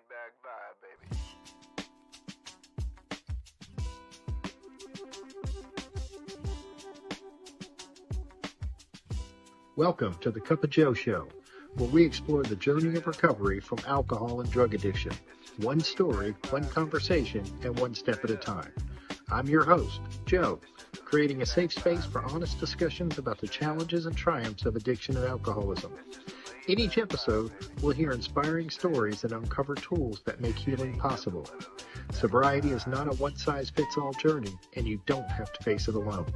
back vibe, baby. Welcome to the Cup of Joe Show, where we explore the journey of recovery from alcohol and drug addiction. One story, one conversation, and one step at a time. I'm your host, Joe, creating a safe space for honest discussions about the challenges and triumphs of addiction and alcoholism. In each episode, we'll hear inspiring stories and uncover tools that make healing possible. Sobriety is not a one-size-fits-all journey, and you don't have to face it alone.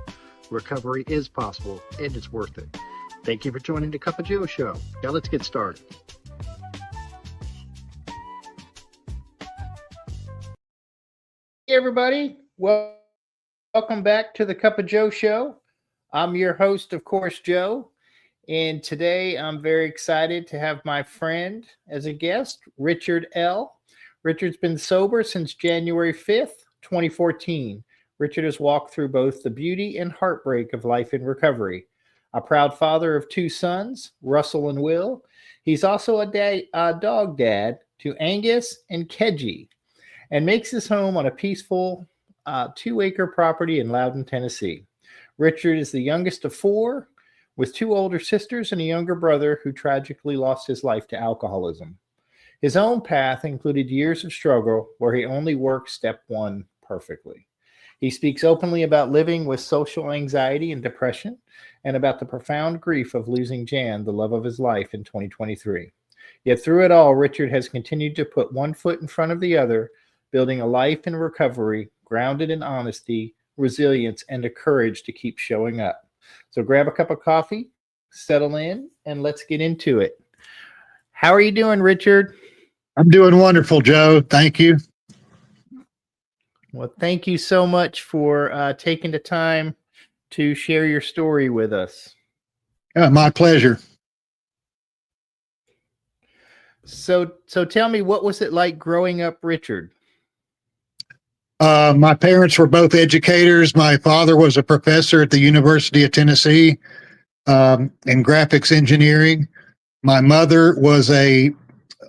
Recovery is possible, and it's worth it. Thank you for joining the Cup of Joe Show. Now let's get started. Hey everybody, welcome back to the Cup of Joe Show. I'm your host, of course, Joe. And today I'm very excited to have my friend as a guest, Richard L. Richard's been sober since January 5th, 2014. Richard has walked through both the beauty and heartbreak of life in recovery. A proud father of two sons, Russell and Will. He's also a dog dad to Angus and Kedgie, and makes his home on a peaceful 2-acre property in Loudon, Tennessee. Richard is the youngest of four, with two older sisters and a younger brother who tragically lost his life to alcoholism. His own path included years of struggle where he only worked step one perfectly. He speaks openly about living with social anxiety and depression, and about the profound grief of losing Jan, the love of his life, in 2023. Yet through it all, Richard has continued to put one foot in front of the other, building a life in recovery, grounded in honesty, resilience, and the courage to keep showing up. So grab a cup of coffee, settle in, and let's get into it. How are you doing, Richard? I'm doing wonderful, Joe. Thank you. Well, thank you so much for taking the time to share your story with us. My pleasure. So tell me, what was it like growing up, Richard? My parents were both educators. My father was a professor at the University of Tennessee in graphics engineering. My mother was a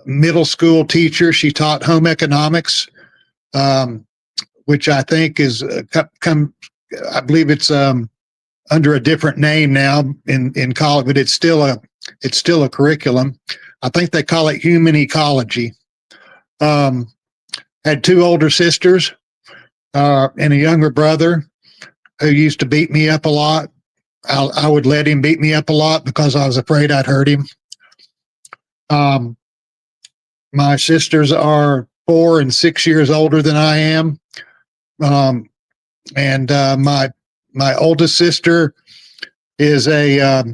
middle school teacher. She taught home economics, which I think is I believe it's under a different name now in college, but it's still a curriculum. I think they call it human ecology. Had two older sisters and a younger brother who used to beat me up a lot. I would let him beat me up a lot because I was afraid I'd hurt him. My sisters are 4 and 6 years older than I am. And my oldest sister is a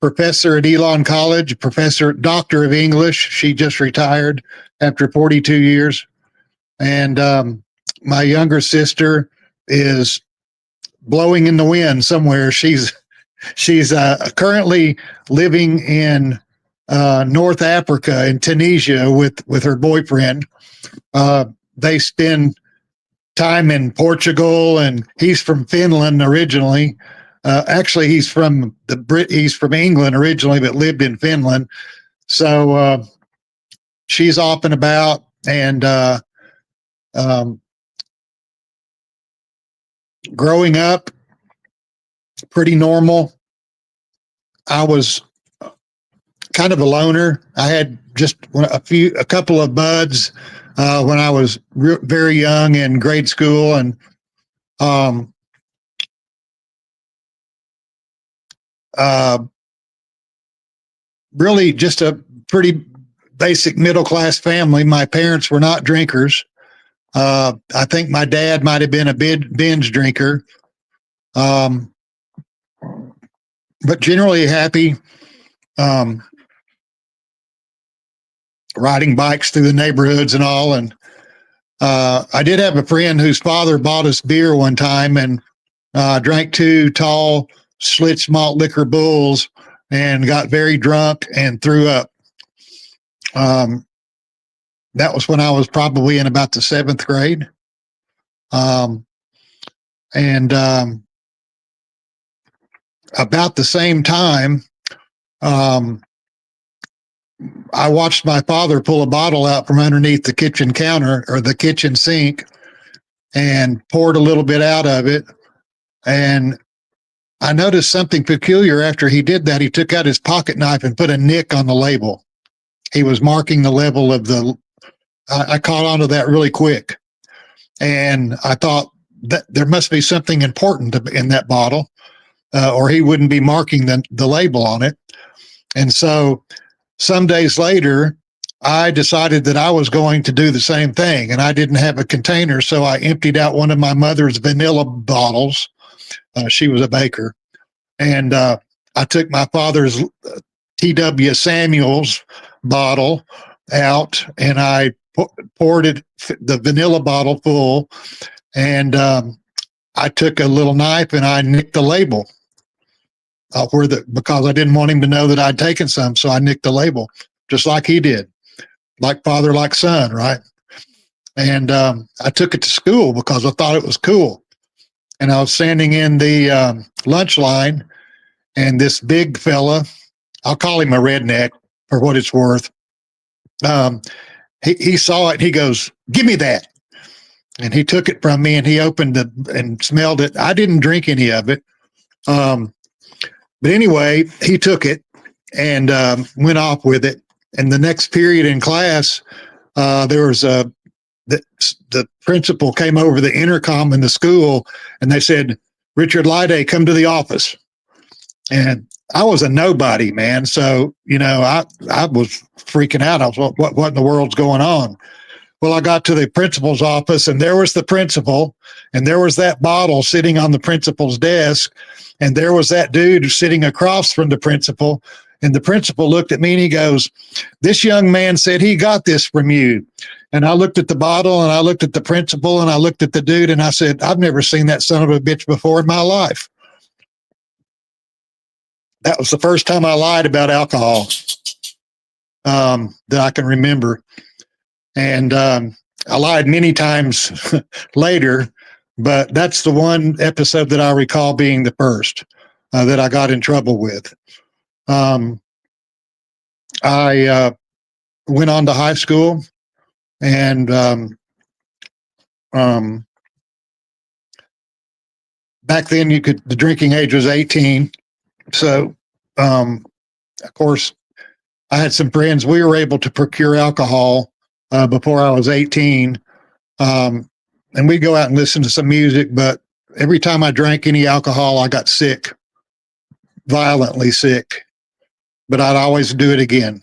professor at Elon College, doctor of English. She just retired after 42 years. And my younger sister is blowing in the wind somewhere. She's currently living in North Africa, in Tunisia, with her boyfriend. They spend time in Portugal, and he's from Finland originally. Actually, he's from England originally, but lived in Finland. So she's off and about, and growing up, pretty normal. I was kind of a loner. I had just a couple of buds when I was very young in grade school, and really just a pretty basic middle-class family. My parents were not drinkers. I think my dad might have been a binge drinker, but generally happy, riding bikes through the neighborhoods and all. And I did have a friend whose father bought us beer one time, and drank 2 tall Schlitz malt liquor bulls and got very drunk and threw up. That was when I was probably in about the 7th grade. And about the same time, I watched my father pull a bottle out from underneath the kitchen counter or the kitchen sink and poured a little bit out of it. And I noticed something peculiar after he did that. He took out his pocket knife and put a nick on the label. He was marking the level of I caught onto that really quick. And I thought that there must be something important in that bottle, or he wouldn't be marking the label on it. And so some days later, I decided that I was going to do the same thing, and I didn't have a container, so I emptied out one of my mother's vanilla bottles. She was a baker, and I took my father's T.W. Samuels bottle out, and I poured the vanilla bottle full, and I took a little knife and I nicked the label because I didn't want him to know that I'd taken some, so I nicked the label just like he did, like father, like son, right? And I took it to school because I thought it was cool. And I was standing in the lunch line, and this big fella, I'll call him a redneck for what it's worth. He saw it. And he goes, "Give me that." And he took it from me, and he opened it and smelled it. I didn't drink any of it. But anyway, he took it and went off with it. And the next period in class, there was the principal came over the intercom in the school, and they said, "Richard Lyday, come to the office." And I was a nobody, man. So, I was freaking out. I was, what in the world's going on? Well, I got to the principal's office, and there was the principal, and there was that bottle sitting on the principal's desk, and there was that dude sitting across from the principal. And the principal looked at me and he goes, "This young man said he got this from you." And I looked at the bottle, and I looked at the principal, and I looked at the dude, and I said, "I've never seen that son of a bitch before in my life." That was the first time I lied about alcohol that I can remember. And I lied many times later, but that's the one episode that I recall being the first that I got in trouble with. I went on to high school, and back then the drinking age was 18. So, of course, I had some friends. We were able to procure alcohol before I was 18. And we'd go out and listen to some music, but every time I drank any alcohol, I got sick, violently sick, but I'd always do it again.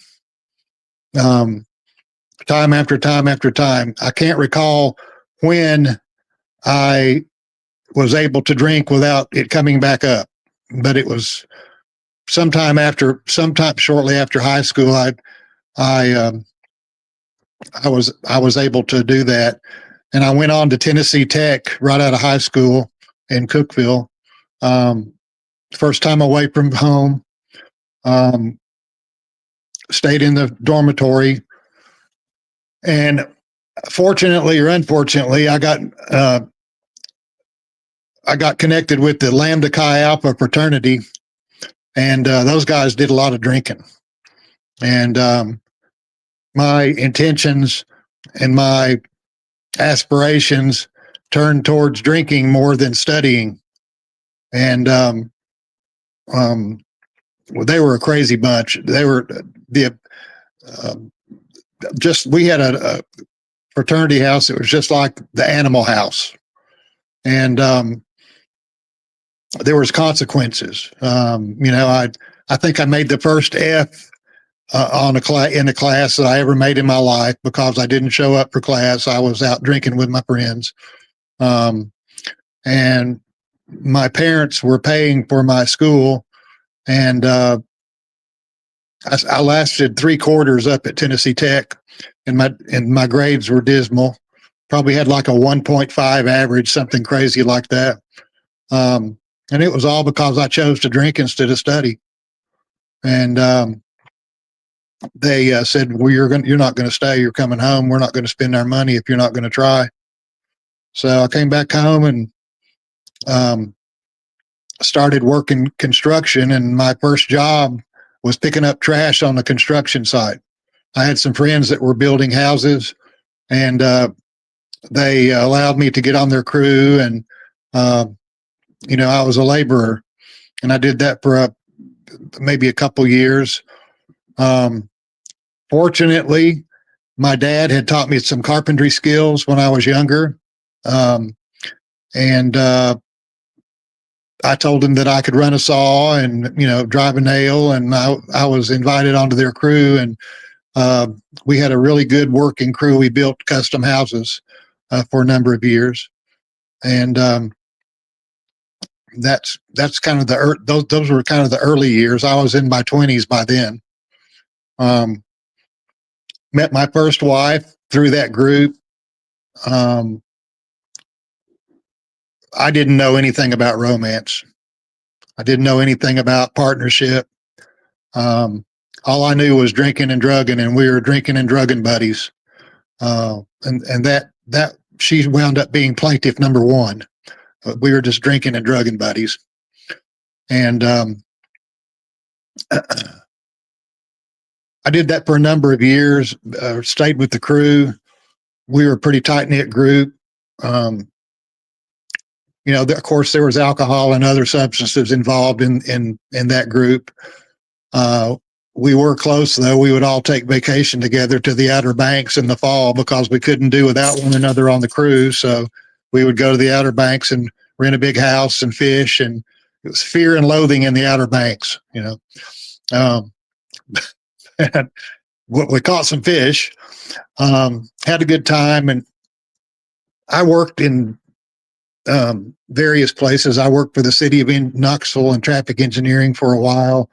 Time after time after time. I can't recall when I was able to drink without it coming back up, but it was sometime shortly after high school. I was able to do that. And I went on to Tennessee Tech right out of high school in Cookeville. First time away from home. Stayed in the dormitory. And fortunately or unfortunately, I got connected with the Lambda Chi Alpha fraternity. And those guys did a lot of drinking. And my intentions and my aspirations turned towards drinking more than studying. And they were a crazy bunch. They were we had a fraternity house. It was just like the Animal House. And there was consequences. I think I made the first F in a class that I ever made in my life because I didn't show up for class. I was out drinking with my friends. And my parents were paying for my school, and I lasted 3 quarters up at Tennessee Tech, and my grades were dismal. Probably had like a 1.5 average, something crazy like that. And it was all because I chose to drink instead of study. And they said, "Well, you're not going to stay. You're coming home. We're not going to spend our money if you're not going to try." So I came back home and started working construction. And my first job was picking up trash on the construction site. I had some friends that were building houses, and they allowed me to get on their crew, and I was a laborer, and I did that for maybe a couple years. Fortunately, my dad had taught me some carpentry skills when I was younger, and I told him that I could run a saw and drive a nail, and I was invited onto their crew, and we had a really good working crew. We built custom houses for a number of years, and that's kind of those were kind of the early years. I was in my 20s by then. Met my first wife through that group. I didn't know anything about romance. I didn't know anything about partnership. All I knew was drinking and drugging, and we were drinking and drugging buddies. And that she wound up being plaintiff number one. We were just drinking and drugging buddies. And I did that for a number of years, stayed with the crew. We were a pretty tight-knit group. Of course, there was alcohol and other substances involved in that group. We were close, though. We would all take vacation together to the Outer Banks in the fall because we couldn't do without one another on the crew. So we would go to the Outer Banks and rent a big house and fish, and it was fear and loathing in the Outer Banks, we caught some fish, had a good time, and I worked in various places. I worked for the city of Knoxville in traffic engineering for a while,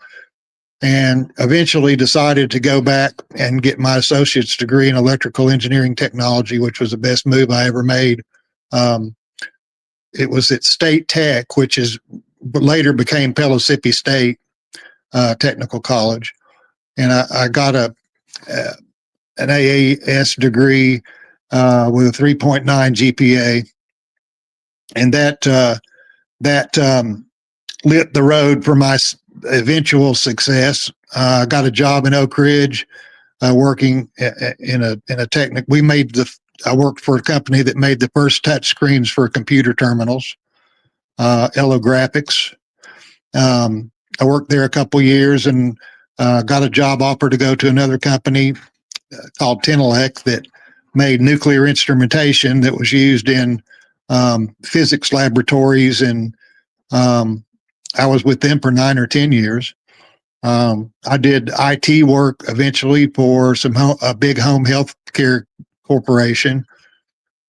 and eventually decided to go back and get my associate's degree in electrical engineering technology, which was the best move I ever made. It was at State Tech, which later became Pellissippi State Technical College, and I got an AAS degree with a 3.9 GPA, and that lit the road for my eventual success. I got a job in Oak Ridge, working in a technic. I worked for a company that made the first touch screens for computer terminals, Elo Graphics. I worked there a couple years and got a job offer to go to another company called Tenelec that made nuclear instrumentation that was used in physics laboratories, and I was with them for 9 or 10 years. I did IT work eventually for a big home health care corporation.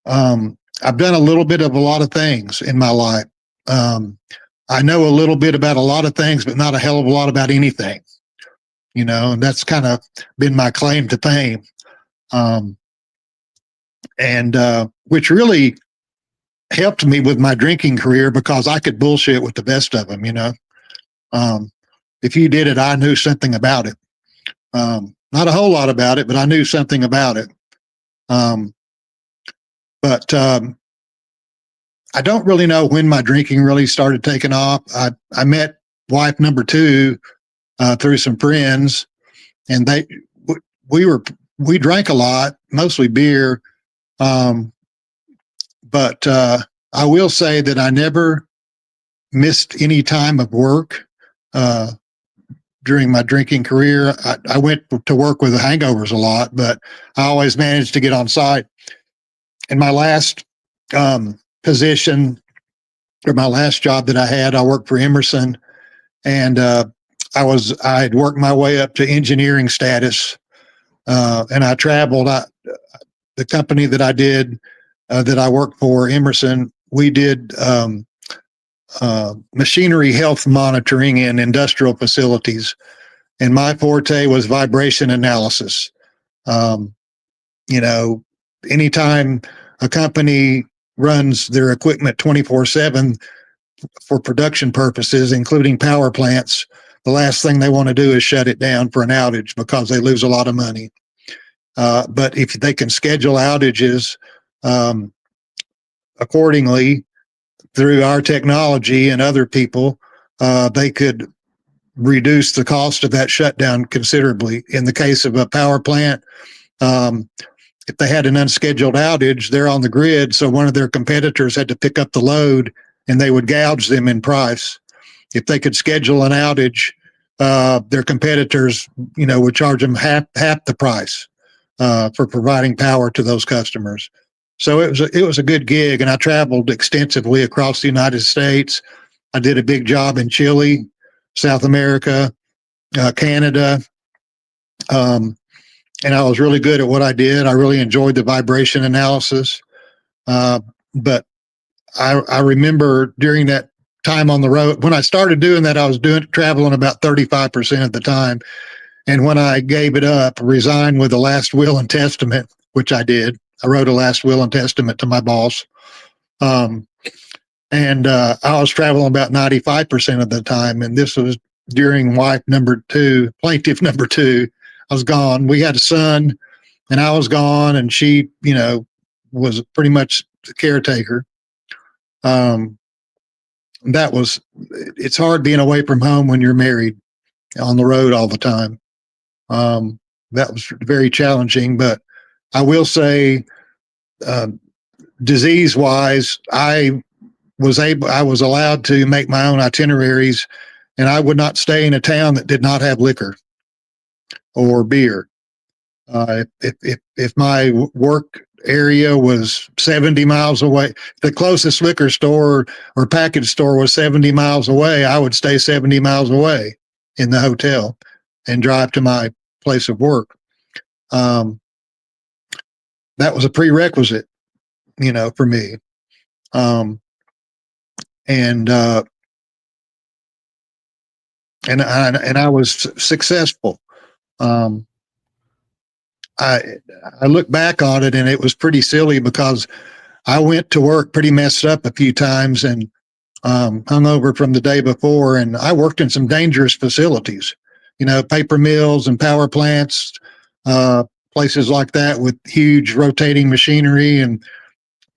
I've done a little bit of a lot of things in my life. I know a little bit about a lot of things, but not a hell of a lot about anything, and that's kind of been my claim to fame. Which really helped me with my drinking career because I could bullshit with the best of them, if you did it, I knew something about it. Not a whole lot about it, but I knew something about it. But I don't really know when my drinking really started taking off. I met wife number two through some friends, and we drank a lot, mostly beer. But I will say that I never missed any time of work during my drinking career. I went to work with the hangovers a lot, but I always managed to get on site. In my last position, or my last job that I had, I worked for Emerson, and I had worked my way up to engineering status, and I traveled. The company that I did, that I worked for, Emerson, we did machinery health monitoring in industrial facilities, and my forte was vibration analysis. Anytime a company runs their equipment 24/7 for production purposes, including power plants, the last thing they want to do is shut it down for an outage because they lose a lot of money. But if they can schedule outages accordingly through our technology and other people, they could reduced the cost of that shutdown considerably. In the case of a power plant, if they had an unscheduled outage, they're on the grid, so one of their competitors had to pick up the load, and they would gouge them in price. If they could schedule an outage, their competitors, would charge them half the price for providing power to those customers. So it was a good gig, and I traveled extensively across the United States. I did a big job in Chile, South America, Canada, and I was really good at what I did. I really enjoyed the vibration analysis, but I remember during that time on the road, when I started doing that, I was traveling about 35% of the time. And when I gave it up, resigned with a last will and testament, which I did. I wrote a last will and testament to my boss. And I was traveling about 95% of the time. And this was during wife number two, plaintiff number two. I was gone. We had a son, and I was gone, and she, was pretty much the caretaker. It's hard being away from home when you're married on the road all the time. That was very challenging, but I will say, disease wise, I was allowed to make my own itineraries, and I would not stay in a town that did not have liquor or beer. If my work area was 70 miles away, the closest liquor store or package store was 70 miles away, I would stay 70 miles away in the hotel and drive to my place of work. That was a prerequisite, for me. And I was successful. I look back on it, and it was pretty silly because I went to work pretty messed up a few times and hungover from the day before, and I worked in some dangerous facilities, paper mills and power plants, places like that with huge rotating machinery and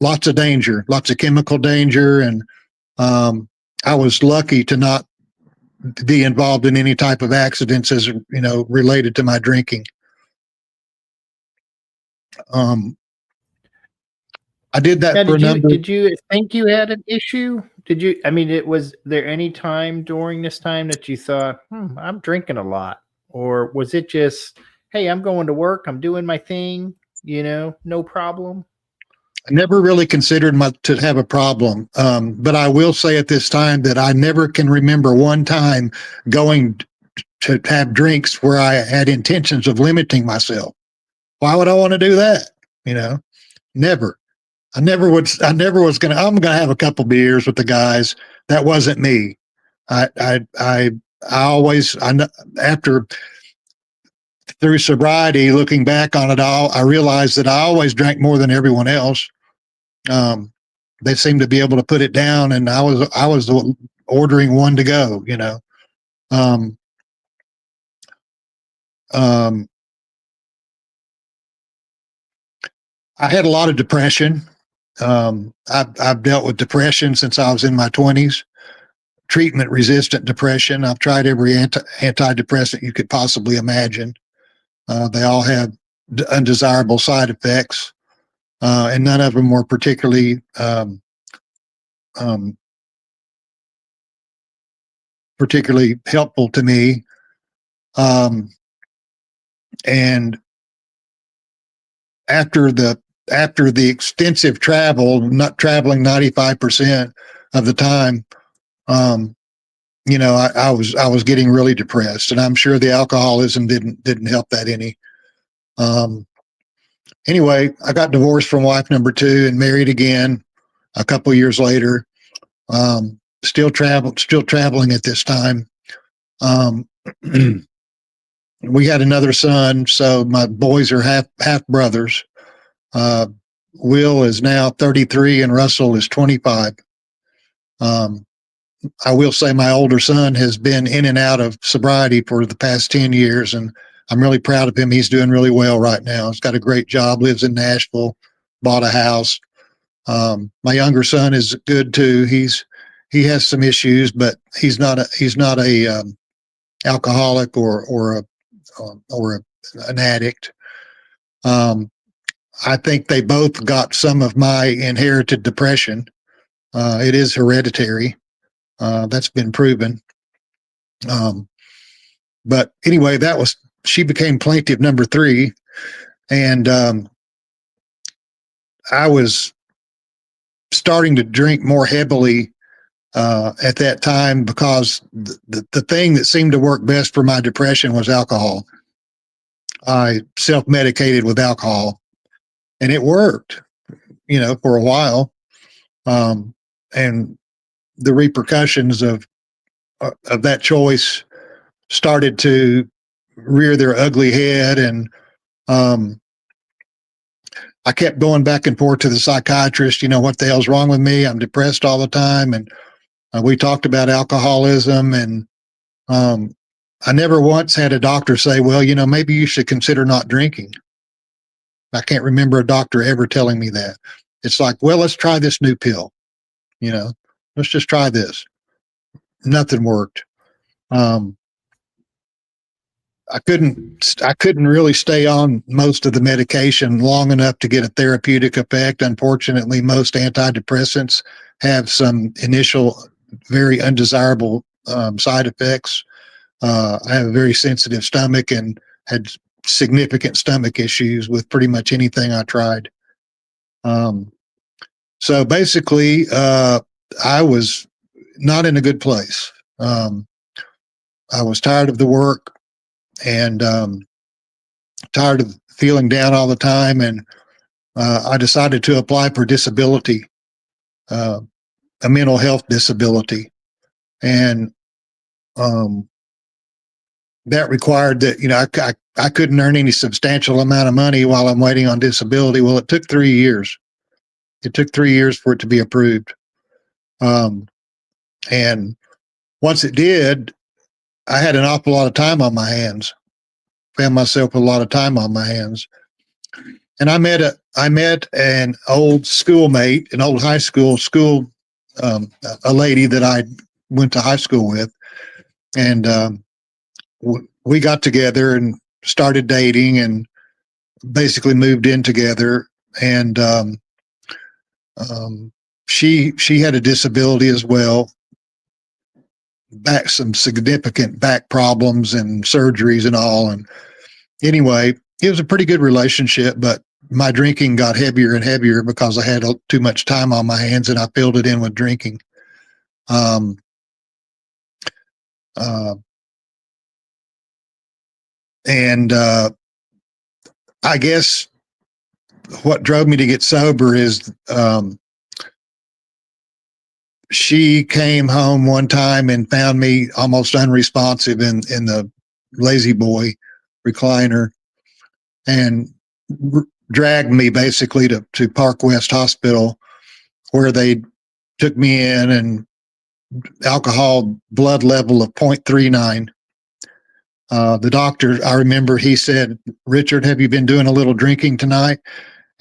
lots of danger, lots of chemical danger. And I was lucky to not be involved in any type of accidents as, related to my drinking. I did that Now, for a number. did you think you had an issue? Was there any time during this time that you thought, I'm drinking a lot? Or was it just, hey, I'm going to work, I'm doing my thing, no problem? I never really considered to have a problem. But I will say at this time that I never can remember one time going to have drinks where I had intentions of limiting myself. Why would I want to do that? Never. I never was I'm going to have a couple beers with the guys. That wasn't me. I always, after, through sobriety, looking back on it all, I realized that I always drank more than everyone else. They seemed to be able to put it down, and I was ordering one to go, I had a lot of depression. I've dealt with depression since I was in my 20s, treatment resistant depression. I've tried every antidepressant you could possibly imagine. They all have undesirable side effects, and none of them were particularly helpful to me. And after the extensive travel, not traveling 95% of the time, I was getting really depressed, and I'm sure the alcoholism didn't help that any. Anyway, I got divorced from wife number two and married again a couple of years later. Still traveling at this time. We had another son, so my boys are half brothers. Will is now 33 and Russell is 25. I will say my older son has been in and out of sobriety for the past 10 years, and I'm really proud of him. He's doing really well right now. He's got a great job, lives in Nashville, bought a house. My younger son is good too. He has some issues, but he's not a alcoholic or an addict. I think they both got some of my inherited depression. It is hereditary. That's been proven. But anyway, she became plaintiff number 3, and I was starting to drink more heavily at that time because the thing that seemed to work best for my depression was alcohol. I self-medicated with alcohol, and it worked, for a while. And the repercussions of that choice started to rear their ugly head, and I kept going back and forth to the psychiatrist. What the hell's wrong with me? I'm depressed all the time, and we talked about alcoholism, and I never once had a doctor say, well, maybe you should consider not drinking. I can't remember a doctor ever telling me that. It's like, well, let's try this new pill. Let's just try this. Nothing worked. I couldn't really stay on most of the medication long enough to get a therapeutic effect. Unfortunately, most antidepressants have some initial very undesirable side effects. I have a very sensitive stomach and had significant stomach issues with pretty much anything I tried. So basically, I was not in a good place. I was tired of the work and tired of feeling down all the time. And I decided to apply for disability, a mental health disability. And that required that, I couldn't earn any substantial amount of money while I'm waiting on disability. Well, it took 3 years. It took 3 years for it to be approved. And once it did, I had an awful lot of time on my hands. Found myself with a lot of time on my hands. And I met an old schoolmate, an old high school, a lady that I went to high school with. And we got together and started dating and basically moved in together. And she had a disability as well, some significant back problems and surgeries and all. And anyway, it was a pretty good relationship, but my drinking got heavier and heavier because I had too much time on my hands, and I filled it in with drinking. And I guess what drove me to get sober is she came home one time and found me almost unresponsive in the lazy boy recliner, and dragged me basically to Park West Hospital, where they took me in, and alcohol blood level of 0.39. The doctor, I remember, he said, "Richard, have you been doing a little drinking tonight?"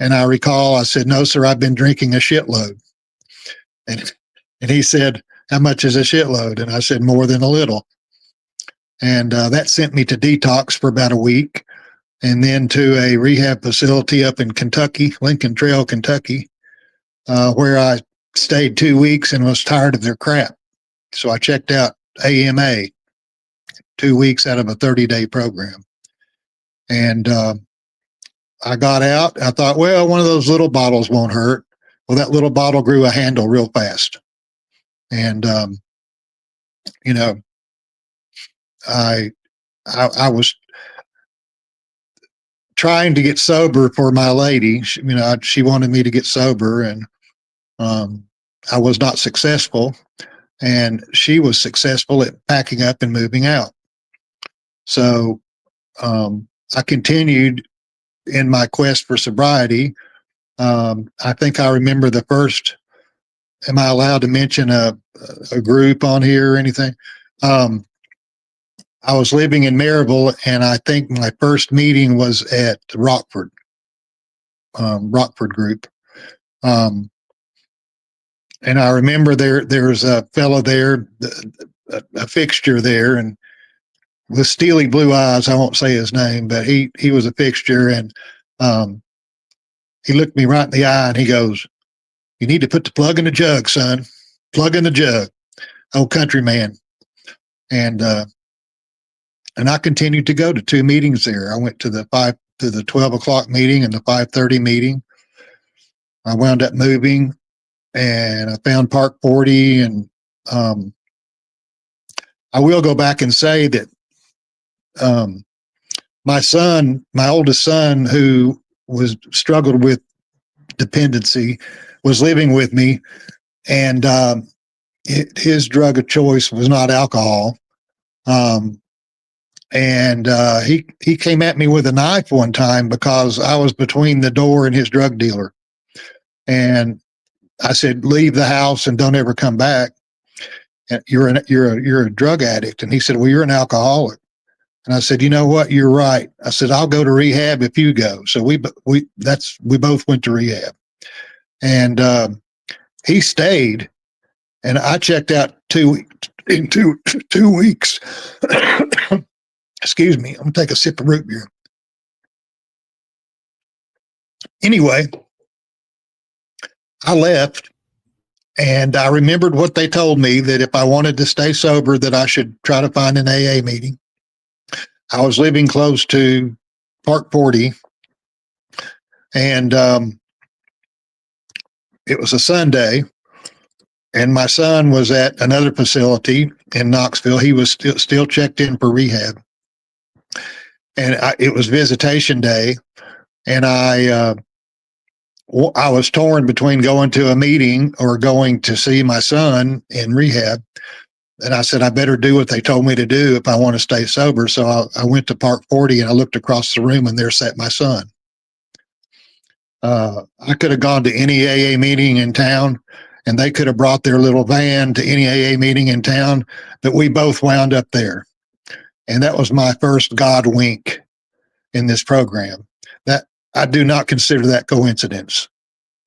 And I recall I said, "No, sir, I've been drinking a shitload." And he said, "How much is a shitload?" And I said, "More than a little." And that sent me to detox for about a week, and then to a rehab facility up in Kentucky, Lincoln Trail, Kentucky, where I stayed 2 weeks and was tired of their crap. So I checked out AMA 2 weeks out of a 30-day program. And I got out. I thought, well, one of those little bottles won't hurt. Well, that little bottle grew a handle real fast. And, I was trying to get sober for my lady. She wanted me to get sober, and I was not successful. And she was successful at packing up and moving out. So I continued in my quest for sobriety. I think I remember the first. Am I allowed to mention a group on here or anything? I was living in Maryville, and I think my first meeting was at Rockford group. And I remember there's a fellow there, a fixture there, and with steely blue eyes. I won't say his name, but he was a fixture. And he looked me right in the eye and he goes, "You need to put the plug in the jug, son. Plug in the jug." Old country man. And I continued to go to 2 meetings there. I went to the 12 o'clock meeting and the 5:30 meeting. I wound up moving and I found Park 40. And I will go back and say that my oldest son, who struggled with dependency, was living with me, and his drug of choice was not alcohol. And he came at me with a knife one time because I was between the door and his drug dealer. And I said, "Leave the house and don't ever come back. You're a drug addict." And he said, "Well, you're an alcoholic." And I said, "You know what? You're right." I said, "I'll go to rehab if you go." So we both went to rehab, and he stayed, and I checked out in 2 weeks. Excuse me. I'm gonna take a sip of root beer. Anyway, I left, and I remembered what they told me, that if I wanted to stay sober, that I should try to find an AA meeting. I was living close to Park 40, and it was a Sunday, and my son was at another facility in Knoxville. He was still checked in for rehab, and it was visitation day, and I was torn between going to a meeting or going to see my son in rehab. And I said, I better do what they told me to do if I want to stay sober. So I went to Park 40 and I looked across the room, and there sat my son. I could have gone to any AA meeting in town, and they could have brought their little van to any AA meeting in town, but we both wound up there. And that was my first God wink in this program. That I do not consider that coincidence.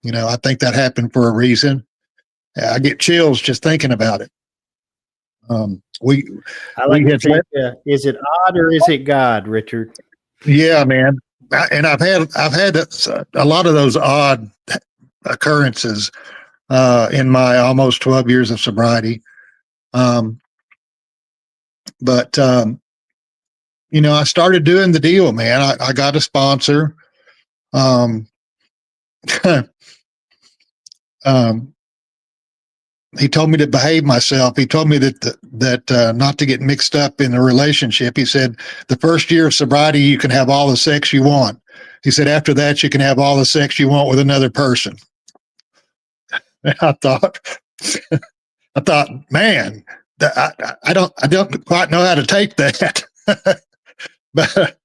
I think that happened for a reason. I get chills just thinking about it. I like to think, is it odd or is it God, Richard? Yeah, man. And I've had a lot of those odd occurrences in my almost 12 years of sobriety. But I started doing the deal, man. I got a sponsor. He told me to behave myself. He told me that not to get mixed up in a relationship. He said, the first year of sobriety, you can have all the sex you want. He said, after that, you can have all the sex you want with another person. And I thought, man, I don't quite know how to take that. but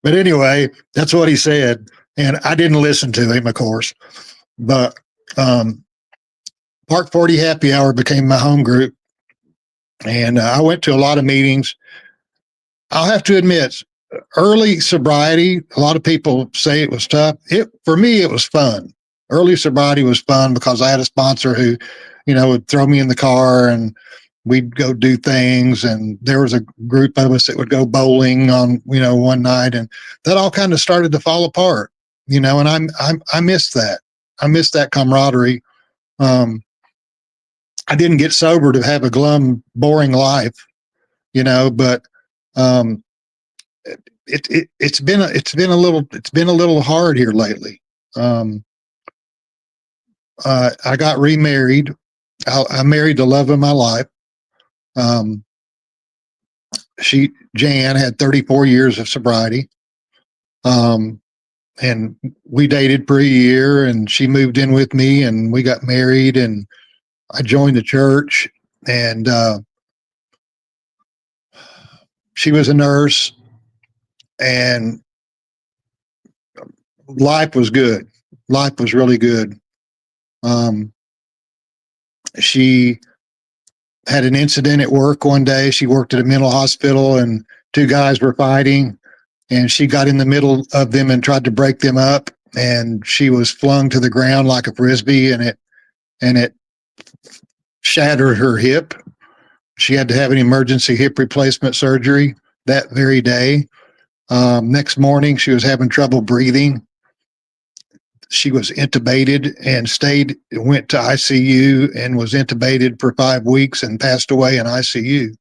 anyway, that's what he said. And I didn't listen to him, of course. But Park 40 Happy Hour became my home group. And I went to a lot of meetings. I'll have to admit, early sobriety, a lot of people say it was tough. For me, it was fun. Early sobriety was fun because I had a sponsor who, would throw me in the car and we'd go do things. And there was a group of us that would go bowling on, one night, and that all kind of started to fall apart, and I missed that. I missed that camaraderie. I didn't get sober to have a glum, boring life, but it's been a little hard here lately. I got remarried. I married the love of my life. Jan had 34 years of sobriety. And we dated for a year, and she moved in with me, and we got married, and I joined the church, and she was a nurse, and life was good. Life was really good. She had an incident at work one day. She worked at a mental hospital, and 2 guys were fighting, and she got in the middle of them and tried to break them up, and she was flung to the ground like a frisbee, and it shattered her hip. She had to have an emergency hip replacement surgery. that very day. Next morning, she was having trouble breathing. She was intubated and went to ICU and was intubated for 5 weeks and passed away in ICU.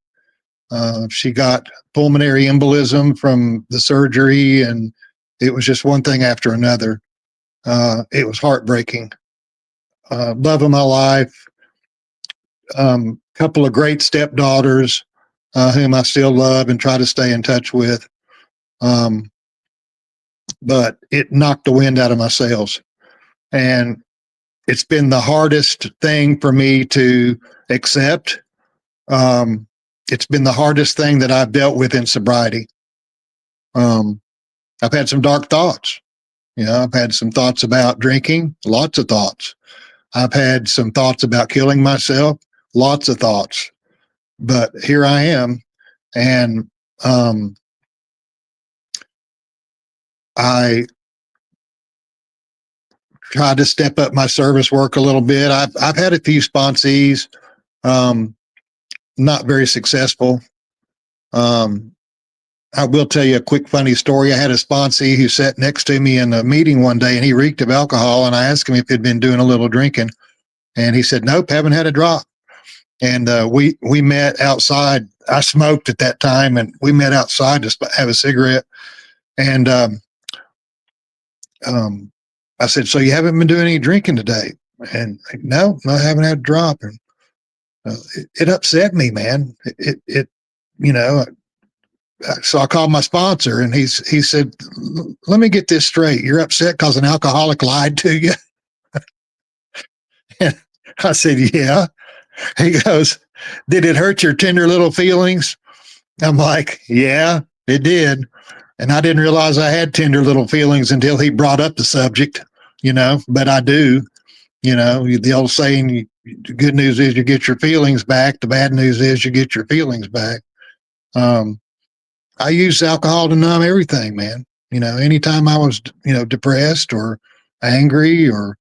She got pulmonary embolism from the surgery, and it was just one thing after another. It was heartbreaking. Love of my life. Couple of great stepdaughters, whom I still love and try to stay in touch with. But it knocked the wind out of my sails. And it's been the hardest thing for me to accept. It's been the hardest thing that I've dealt with in sobriety. I've had some dark thoughts. I've had some thoughts about drinking, lots of thoughts. I've had some thoughts about killing myself, lots of thoughts. But here I am. And I tried to step up my service work a little bit. I've had a few sponsees, not very successful. I will tell you a quick funny story. I had a sponsee who sat next to me in a meeting one day, and he reeked of alcohol, and I asked him if he'd been doing a little drinking, and he said, "Nope, haven't had a drop." And we met outside. I smoked at that time, and we met outside to have a cigarette. And I said, "So you haven't been doing any drinking today?" And no, I haven't had a drop. And it upset me, man. It so I called my sponsor, and he said, "Let me get this straight. You're upset because an alcoholic lied to you?" And I said, "Yeah." He goes, "Did it hurt your tender little feelings?" I'm like, "Yeah, it did." And I didn't realize I had tender little feelings until he brought up the subject, but I do. The old saying, the good news is you get your feelings back. The bad news is you get your feelings back. I used alcohol to numb everything, man. Anytime I was, depressed or angry or,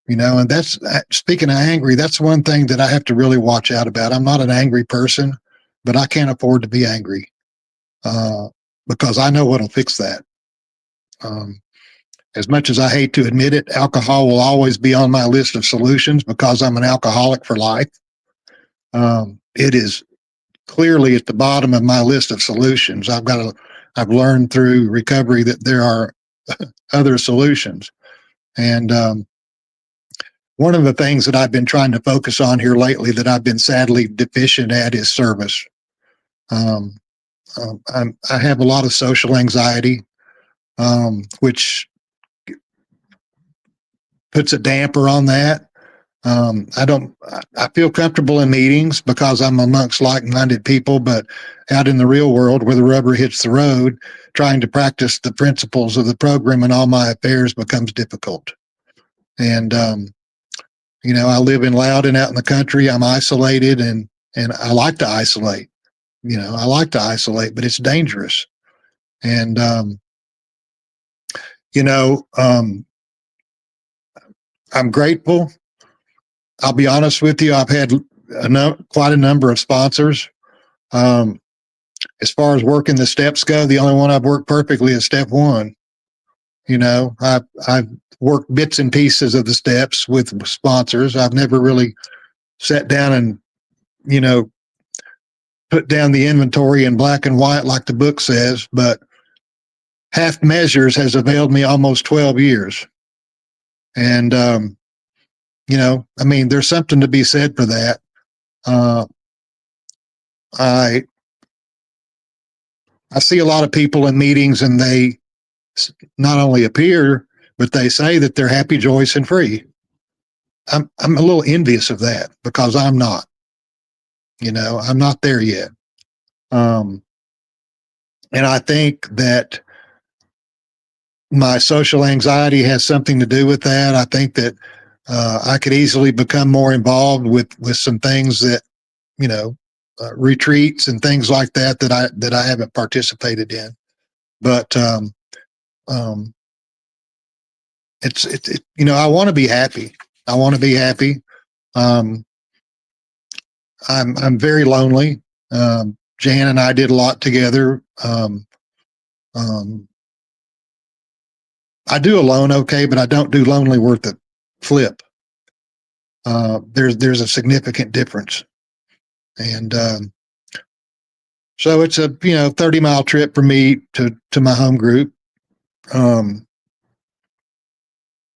and that's, speaking of angry, that's one thing that I have to really watch out about. I'm not an angry person, but I can't afford to be angry because I know what'll fix that. As much as I hate to admit it, alcohol will always be on my list of solutions because I'm an alcoholic for life. It is clearly at the bottom of my list of solutions. I've learned through recovery that there are other solutions. And one of the things that I've been trying to focus on here lately that I've been sadly deficient at is service. I have a lot of social anxiety, which puts a damper on that. I feel comfortable in meetings because I'm amongst like-minded people, but out in the real world where the rubber hits the road, trying to practice the principles of the program in all my affairs becomes difficult. And, I live in Loudon out in the country. I'm isolated and I like to isolate, but it's dangerous. And, I'm grateful. I'll be honest with you. I've had quite a number of sponsors. As far as working the steps go, the only one I've worked perfectly is step one. I've worked bits and pieces of the steps with sponsors. I've never really sat down and, put down the inventory in black and white like the book says, but half measures has availed me almost 12 years. And, there's something to be said for that. I see a lot of people in meetings and they not only appear, but they say that they're happy, joyous, and free. I'm a little envious of that because I'm not. I'm not there yet. And I think that my social anxiety has something to do with that. I think that I could easily become more involved with some things that, retreats and things like that I haven't participated in. But I want to be happy. I want to be happy. I'm very lonely. Jan and I did a lot together. Um, I do alone okay, but I don't do lonely worth a flip. There's a significant difference, and so it's a 30-mile trip for me to my home group, um,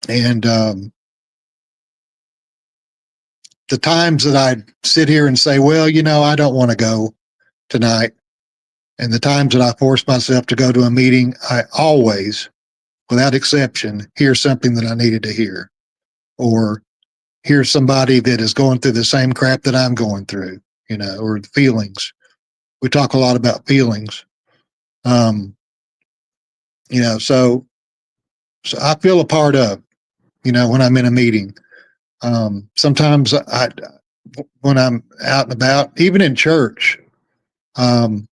and the times that I sit here and say, well, I don't want to go tonight, and the times that I force myself to go to a meeting, I always, without exception, hear something that I needed to hear, or hear somebody that is going through the same crap that I'm going through, or the feelings. We talk a lot about feelings. Um, so I feel a part of, when I'm in a meeting. Sometimes when I'm out and about, even in church, um,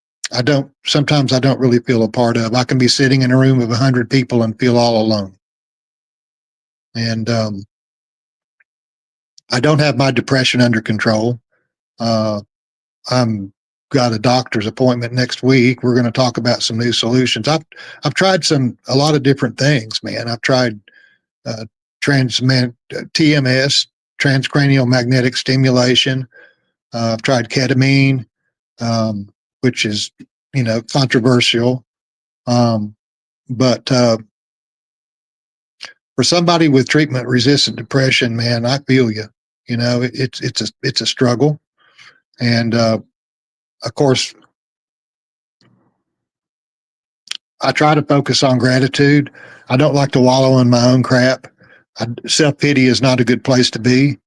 sometimes I don't really feel a part of. I can be sitting in a room of 100 people and feel all alone. And I don't have my depression under control. Uh, I'm got a doctor's appointment next week. We're going to talk about some new solutions. I've tried a lot of different things, man. I've tried uh, TMS, transcranial magnetic stimulation. I've tried ketamine, um, which is controversial. But for somebody with treatment resistant depression, man, I feel you. It's a struggle, and of course, I try to focus on gratitude. I don't like to wallow in my own crap. Self pity is not a good place to be.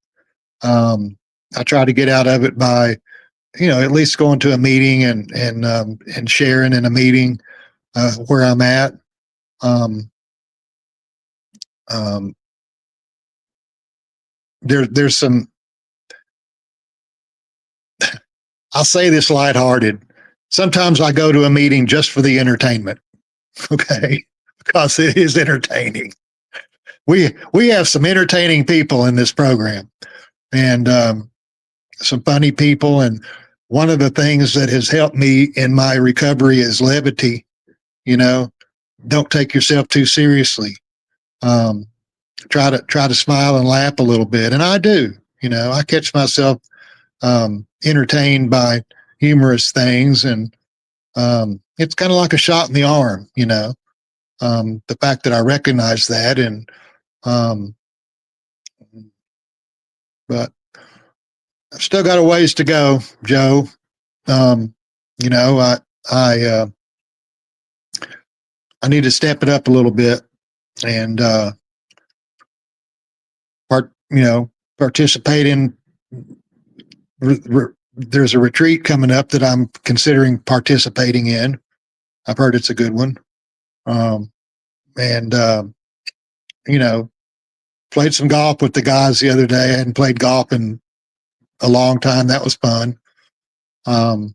I try to get out of it by, at least going to a meeting and sharing in a meeting where I'm at. Um, um, there's some. I'll say this lighthearted. Sometimes I go to a meeting just for the entertainment. Okay, because it is entertaining. We have some entertaining people in this program, and some funny people. And one of the things that has helped me in my recovery is levity. Don't take yourself too seriously. Um, try to smile and laugh a little bit, and I do. I catch myself entertained by humorous things, and it's kind of like a shot in the arm. The fact that I recognize that, and um, but I've still got a ways to go, Joe. Um, I I uh, I need to step it up a little bit, and participate in. There's a retreat coming up that I'm considering participating in. I've heard it's a good one, and you know, played some golf with the guys the other day. I hadn't played golf in a long time. That was fun. Um,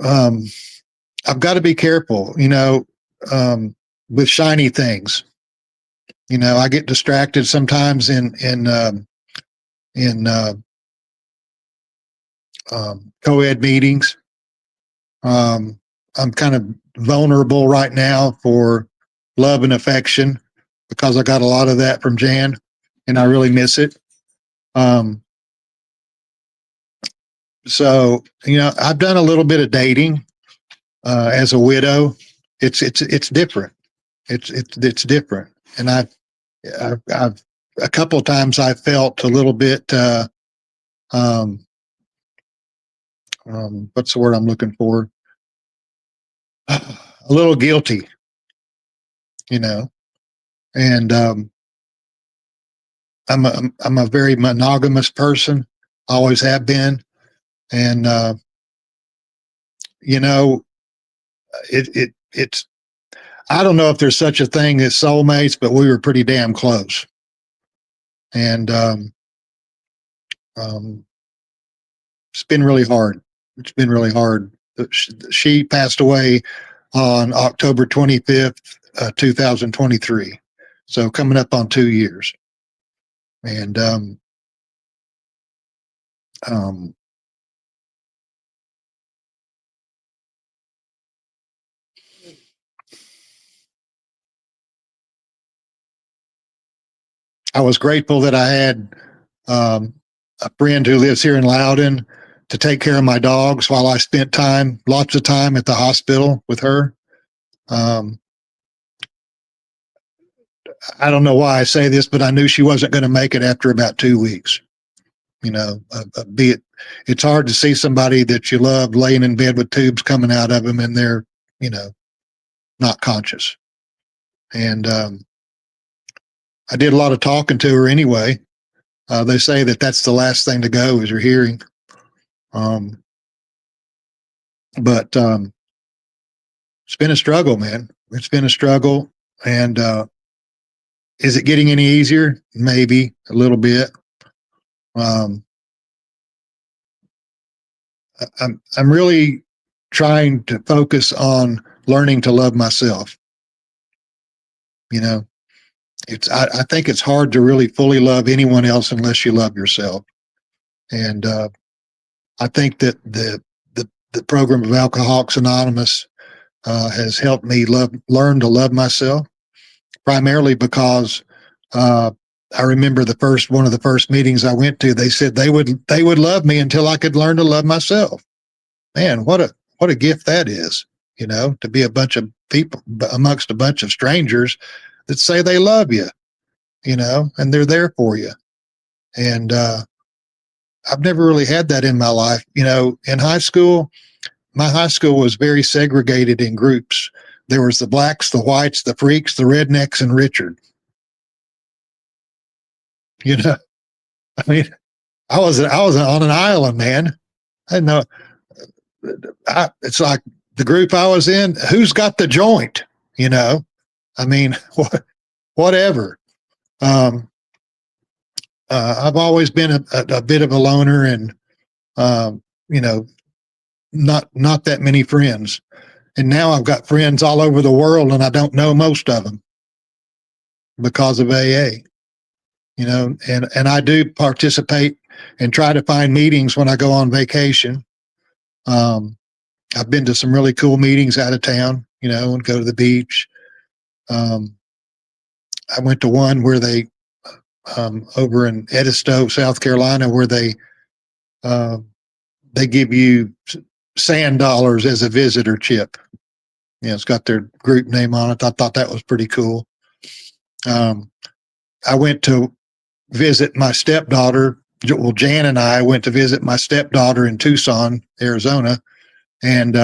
um, I've got to be careful, with shiny things. I get distracted sometimes in co-ed meetings. I'm kind of vulnerable right now for love and affection because I got a lot of that from Jan, and I really miss it. Um, so I've done a little bit of dating as a widow. It's different. It's different, and I've a couple of times I felt a little bit. Um, what's the word I'm looking for? A little guilty, you know. And I'm a very monogamous person. Always have been, and you know, it's. I don't know if there's such a thing as soulmates, but we were pretty damn close. And um, it's been really hard. It's been really hard. She passed away on October 25th, 2023. So coming up on 2 years. And um, I was grateful that I had a friend who lives here in Loudon to take care of my dogs while I spent lots of time at the hospital with her. Um, I don't know why I say this, but I knew she wasn't going to make it after about 2 weeks. You know, it's hard to see somebody that you love laying in bed with tubes coming out of them and they're, you know, not conscious. And I did a lot of talking to her anyway. They say that that's the last thing to go is your hearing. Um, but it's been a struggle, man. It's been a struggle. And is it getting any easier? Maybe a little bit. Um, I'm really trying to focus on learning to love myself. You know, I think it's hard to really fully love anyone else unless you love yourself. And I think that the program of Alcoholics Anonymous has helped me learn to love myself, primarily because I remember one of the first meetings I went to. They said they would love me until I could learn to love myself. Man, what a gift that is! You know, to be a bunch of people amongst a bunch of strangers that say they love you. You know, and they're there for you. And I've never really had that in my life. You know, in high school, my high school was very segregated in groups. There was the blacks, the whites, the freaks, the rednecks, and Richard. You know, I mean, I was on an island, man. I didn't know. It's like the group I was in. Who's got the joint? You know, I mean, whatever. I've always been a bit of a loner, and you know, not that many friends. And now I've got friends all over the world, and I don't know most of them because of AA. You know, and I do participate and try to find meetings when I go on vacation. I've been to some really cool meetings out of town, you know, and go to the beach. I went to one where they over in Edisto, South Carolina, where uh, they give you sand dollars as a visitor chip. You know, it's got their group name on it. I thought that was pretty cool. I went to visit my stepdaughter. Well, Jan and I went to visit my stepdaughter in Tucson, Arizona, and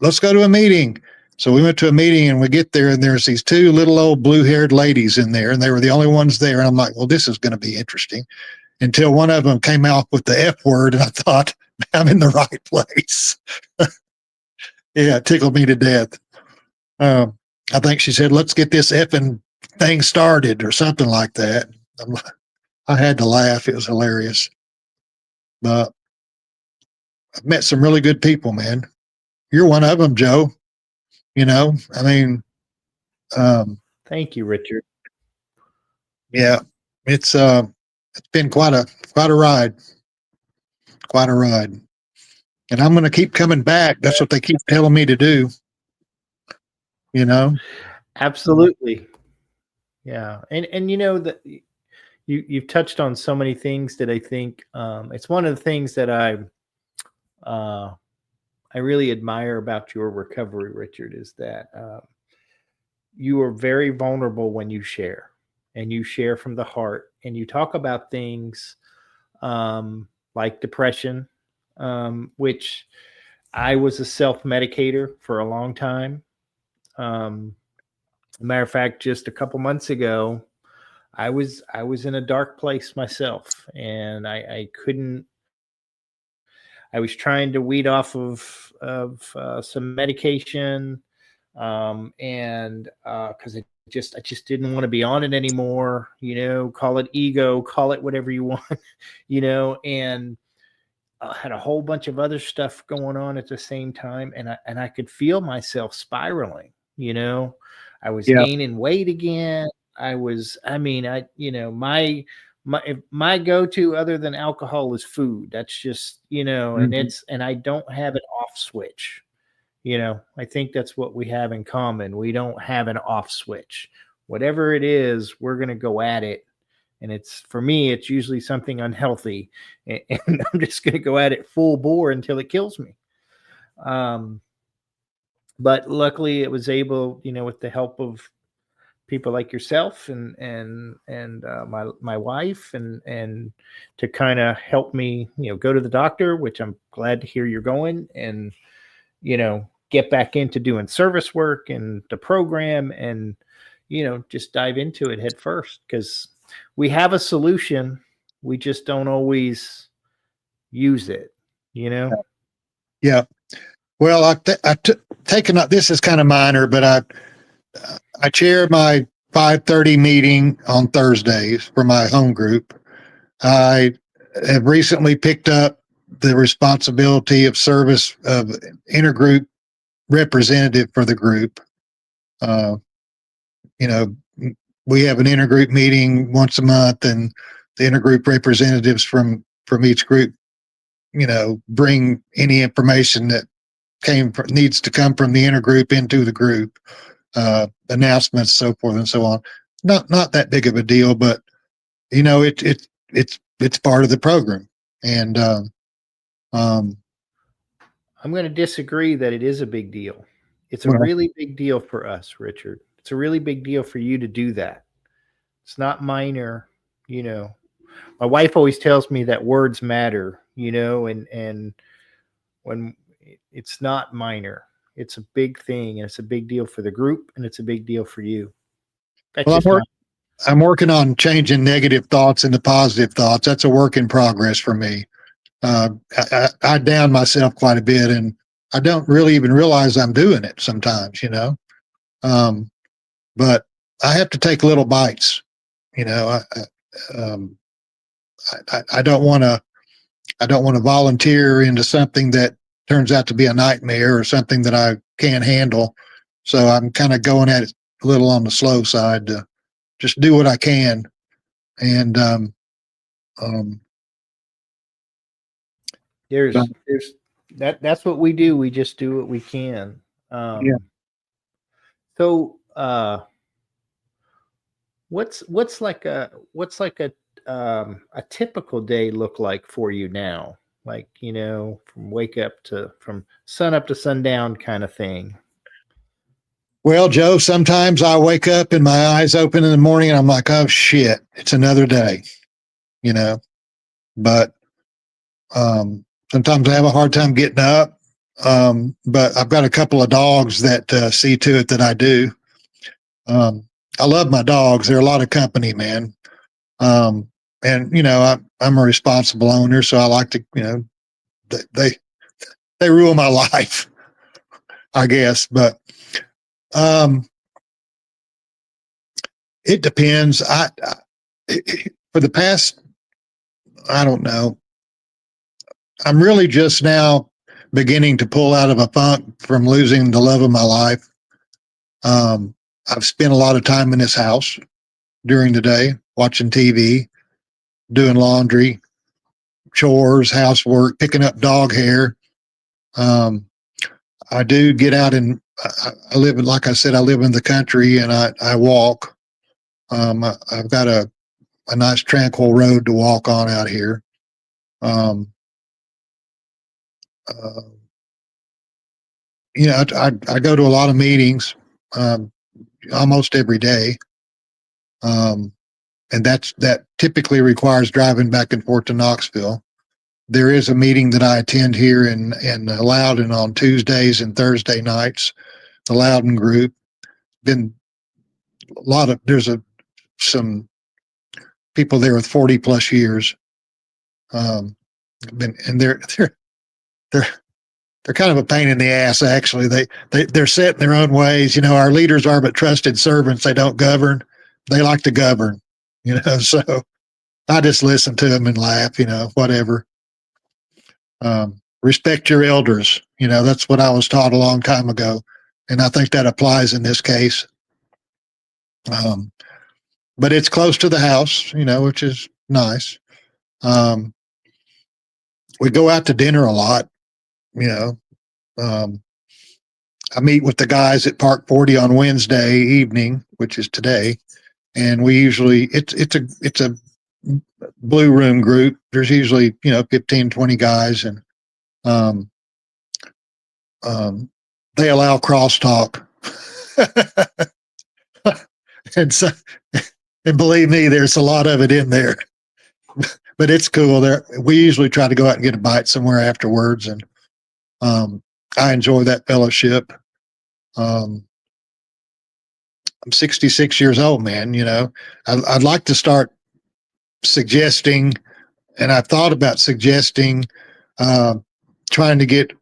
let's go to a meeting. So we went to a meeting, and we get there, and there's these two little old blue-haired ladies in there, and they were the only ones there. And I'm like, well, this is going to be interesting. Until one of them came out with the F word, and I thought, I'm in the right place. Yeah, it tickled me to death. I think she said, let's get this effing thing started or something like that. I had to laugh. It was hilarious. But I've met some really good people, man. You're one of them, Joe. You know, I mean, Thank you, Richard. yeah, it's been quite a ride, quite a ride. And I'm going to keep coming back. That's what they keep telling me to do. You know, Absolutely. Yeah. And you know that you've touched on so many things that I think it's one of the things that uh, I really admire about your recovery, Richard, is that you are very vulnerable when you share, and you share from the heart, and you talk about things like depression, which I was a self-medicator for a long time. Matter of fact, just a couple months ago, I was in a dark place myself, and I couldn't. I was trying to weed off of some medication, and because I just didn't want to be on it anymore. You know, call it ego, call it whatever you want. You know, and had a whole bunch of other stuff going on at the same time, and I could feel myself spiraling. You know, I was yeah, gaining weight again. I mean, you know, my go-to other than alcohol is food. That's just, you know, mm-hmm. and I don't have an off switch. You know, I think that's what we have in common. We don't have an off switch. Whatever it is, we're going to go at it and it's, for me, it's usually something unhealthy, and I'm just going to go at it full bore until it kills me. But luckily it was able, with the help of people like yourself and my wife, and to kind of help me, go to the doctor, which I'm glad to hear you're going, and get back into doing service work and the program, and just dive into it head first, because we have a solution, we just don't always use it. Yeah. Well, taken up. This is kind of minor, but I chair my 5:30 meeting on Thursdays for my home group. I have recently picked up the responsibility of service of intergroup representative for the group. Uh, you know, we have an intergroup meeting once a month, and the intergroup representatives from each group, bring any information that needs to come from the intergroup into the group, announcements, so forth and so on. Not that big of a deal, but it's part of the program, and I'm going to disagree that it is a big deal. It's a well, really big deal for us, Richard. It's a really big deal for you to do that. It's not minor. My wife always tells me that words matter, and when it's not minor, it's a big thing, and it's a big deal for the group, and it's a big deal for you. That's well, just my. I'm working on changing negative thoughts into positive thoughts. That's a work in progress for me. I down myself quite a bit, and I don't really even realize I'm doing it sometimes. But I have to take little bites. Um, I don't want to. I don't want to volunteer into something that turns out to be a nightmare or something that I can't handle. So I'm kind of going at it a little on the slow side to just do what I can. And um, There's that's what we do. We just do what we can. yeah. So what's like a typical day look like for you now? Like, from sun up to sundown kind of thing. Well, Joe, sometimes I wake up and my eyes open in the morning and I'm like, oh shit, it's another day, you know. But sometimes I have a hard time getting up. But I've got a couple of dogs that see to it that I do. I love my dogs. They're a lot of company, man. And I'm a responsible owner, so I like to, they they rule my life, I guess. But um, it depends. For the past, I don't know. I'm really just now beginning to pull out of a funk from losing the love of my life. I've spent a lot of time in this house during the day, watching TV, doing laundry, chores, housework, picking up dog hair. I do get out and I live in, like I said, I live in the country and I walk. I've got a nice tranquil road to walk on out here. Um, uh, I go to a lot of meetings almost every day. Um, and that typically requires driving back and forth to Knoxville. There is a meeting that I attend here in Loudon on Tuesdays and Thursday nights. The Loudon group. Been a lot of some people there with 40 plus years. And they're they're kind of a pain in the ass. Actually, they're set in their own ways. Our leaders are but trusted servants. They don't govern. They like to govern. So I just listen to them and laugh. Whatever. Respect your elders. That's what I was taught a long time ago, and I think that applies in this case. But it's close to the house, which is nice. We go out to dinner a lot. You know, um, I meet with the guys at Park 40 on Wednesday evening, which is today, and we usually it's a blue room group. There's usually, 15, 20 guys, and um, they allow crosstalk. and so, and believe me, there's a lot of it in there, but it's cool. We usually try to go out and get a bite somewhere afterwards, and I enjoy that fellowship. I'm 66 years old, man. I'd like to start suggesting, and I've thought about suggesting, uh, trying to get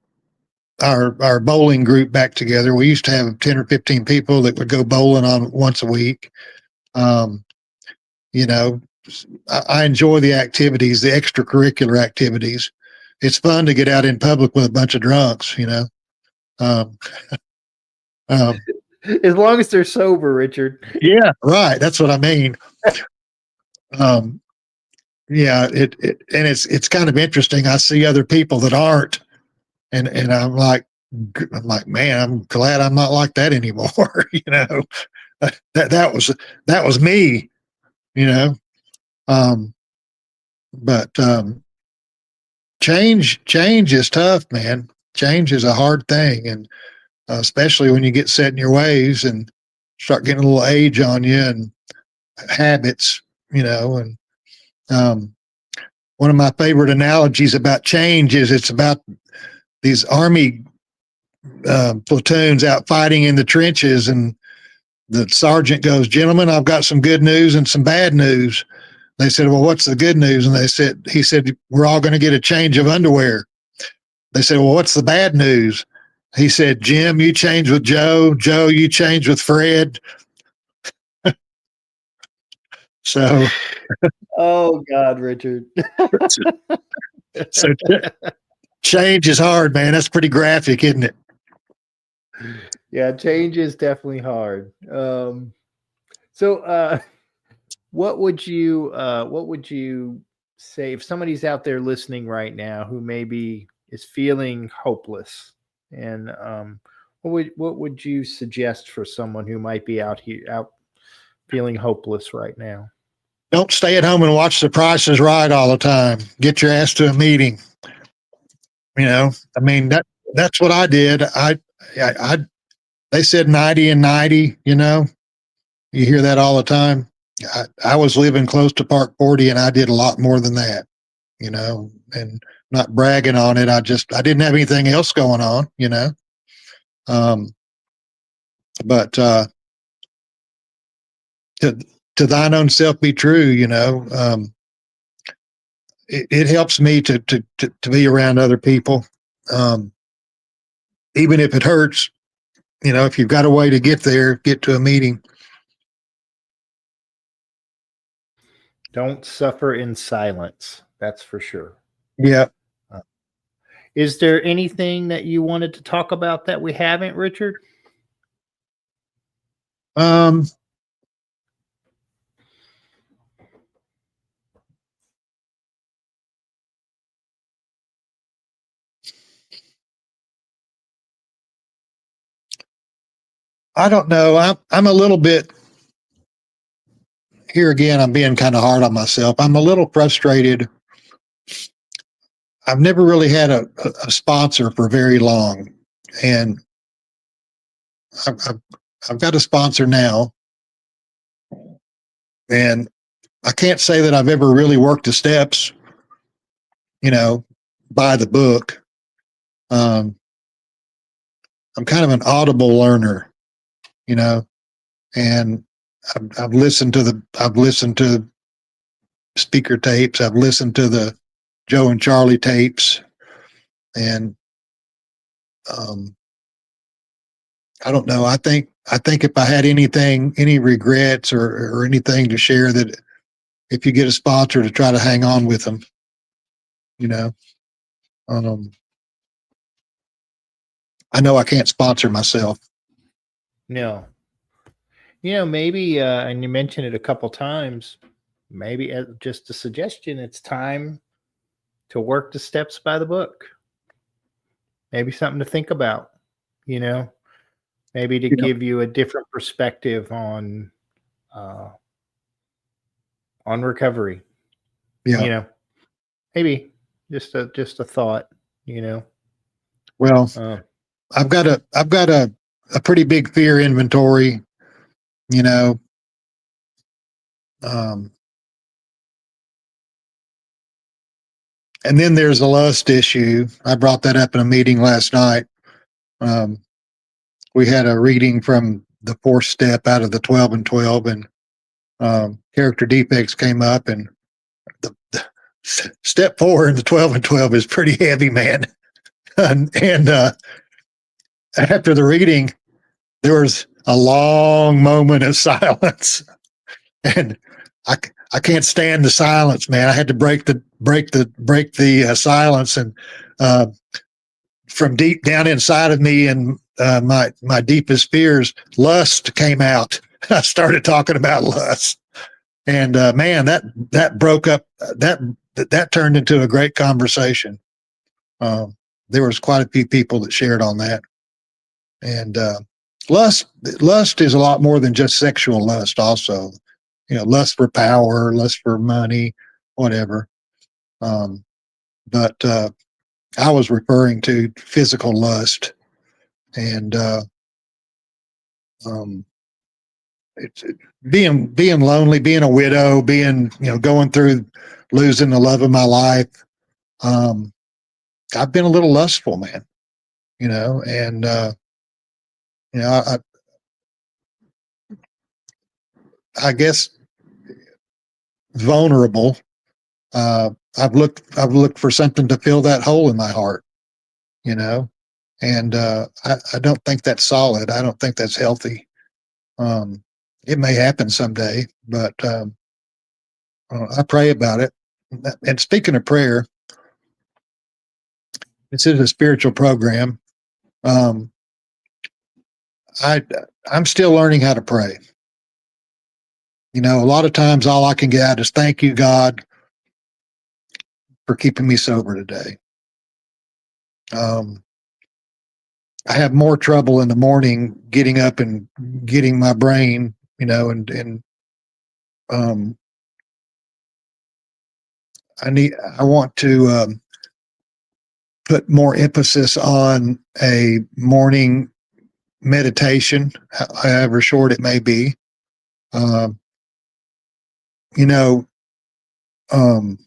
our bowling group back together. We used to have 10 or 15 people that would go bowling on once a week. Um, you know, I enjoy the activities, the extracurricular activities. It's fun to get out in public with a bunch of drunks, Um, um, As long as they're sober, Richard. yeah, right. That's what I mean. Um, yeah, and it's kind of interesting. I see other people that aren't, and I'm like, man, I'm glad I'm not like that anymore. That was me. You know, um, but change is tough, man. Change is a hard thing, and especially when you get set in your ways and start getting a little age on you and habits. And one of my favorite analogies about change is it's about these army platoons out fighting in the trenches, and the sergeant goes, "Gentlemen, I've got some good news and some bad news." They said, "Well, what's the good news?" And he said, "We're all going to get a change of underwear." They said, "Well, what's the bad news?" He said, "Jim, you change with Joe. Joe, you change with Fred." So, Oh God, Richard. so change is hard, man. That's pretty graphic, isn't it? Yeah, change is definitely hard. So what would you say if somebody's out there listening right now who maybe is feeling hopeless, and what would you suggest for someone who might be out feeling hopeless right now? Don't stay at home and watch The Price is Right all the time. Get your ass to a meeting. I mean that's what I did. I they said 90 and 90. You hear that all the time. I was living close to Park 40, and I did a lot more than that. And not bragging on it. I didn't have anything else going on. Um, but to thine own self be true. It helps me to be around other people, um, even if it hurts. If you've got a way to get there, get to a meeting. Don't suffer in silence. That's for sure. Yeah. Uh, is there anything that you wanted to talk about that we haven't, Richard? Um, I don't know. I'm a little bit here again. I'm being kind of hard on myself. I'm a little frustrated. I've never really had a sponsor for very long, and I've, I've, I've got a sponsor now, and I can't say that I've ever really worked the steps, you know, by the book. Um, I'm kind of an audible learner, you know, and I've listened to speaker tapes. I've listened to the Joe and Charlie tapes, and um, I don't know. I think if I had any regrets or anything to share, that if you get a sponsor, to try to hang on with them, you know. Um, I know I can't sponsor myself. No. Maybe, and you mentioned it a couple times, maybe just a suggestion, it's time to work the steps by the book. Maybe something to think about, you know, maybe to Yeah. give you a different perspective uh, on recovery. Yeah. You know, maybe just a thought. You know, Well, uh, I've got a pretty big fear inventory, you know. Um, and then there's the lust issue. I brought that up in a meeting last night. Um, we had a reading from the fourth step out of the 12 and 12, and character defects came up, and the step 4 in the 12 and 12 is pretty heavy, man. And after the reading, there was a long moment of silence, and I I can't stand the silence, man. I had to break the silence, and uh, from deep down inside of me and my deepest fears, lust came out. I started talking about lust, and man, that broke up that turned into a great conversation. Um, there was quite a few people that shared on that, and lust is a lot more than just sexual lust. Also, lust for power, lust for money, whatever. Um, but I was referring to physical lust, and um, it's being lonely, being a widow, being going through losing the love of my life. Um, I've been a little lustful, man. And you know, I, I guess vulnerable. I've looked for something to fill that hole in my heart, you know, and I don't think that's solid. I don't think that's healthy. Um, it may happen someday, but I pray about it. And speaking of prayer, this is a spiritual program. Um, I I'm still learning how to pray. A lot of times all I can get out is thank you, God, for keeping me sober today. Um, I have more trouble in the morning getting up and getting my brain, and um, I want to put more emphasis on a morning meditation, however short it may be. Um, you know, um,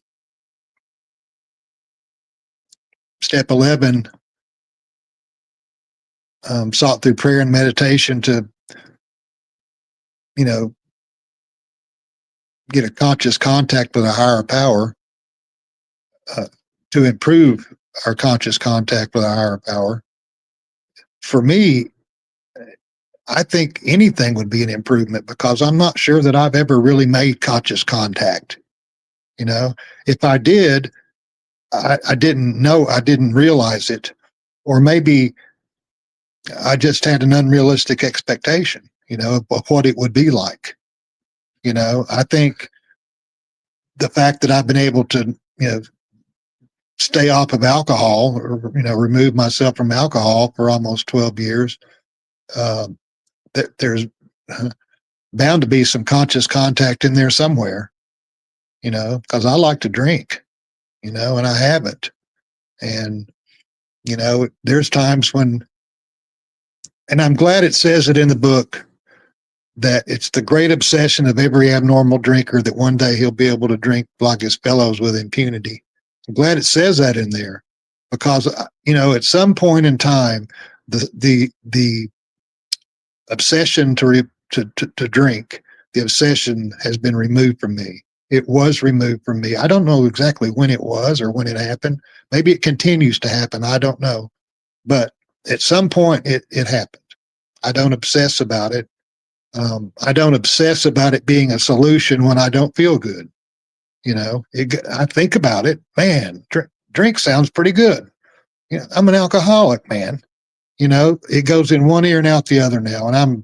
step 11, sought through prayer and meditation to, you know, get a conscious contact with a higher power, uh, to improve our conscious contact with a higher power. For me, I think anything would be an improvement because I'm not sure that I've ever really made conscious contact. If I did, I didn't know, I didn't realize it, or maybe I just had an unrealistic expectation, of what it would be like. I think the fact that I've been able to, stay off of alcohol, or, remove myself from alcohol for almost 12 years, uh, there's bound to be some conscious contact in there somewhere, because I like to drink, and I haven't. And, there's times when, and I'm glad it says it in the book, that it's the great obsession of every abnormal drinker that one day he'll be able to drink like his fellows with impunity. I'm glad it says that in there because, at some point in time, the obsession to drink, the obsession has been removed from me. It was removed from me. I don't know exactly when it was or when it happened. Maybe it continues to happen. I don't know. But at some point, it happened. I don't obsess about it. I don't obsess about it being a solution when I don't feel good. I think about it. Man, drink sounds pretty good. I'm an alcoholic, man. It goes in one ear and out the other now. And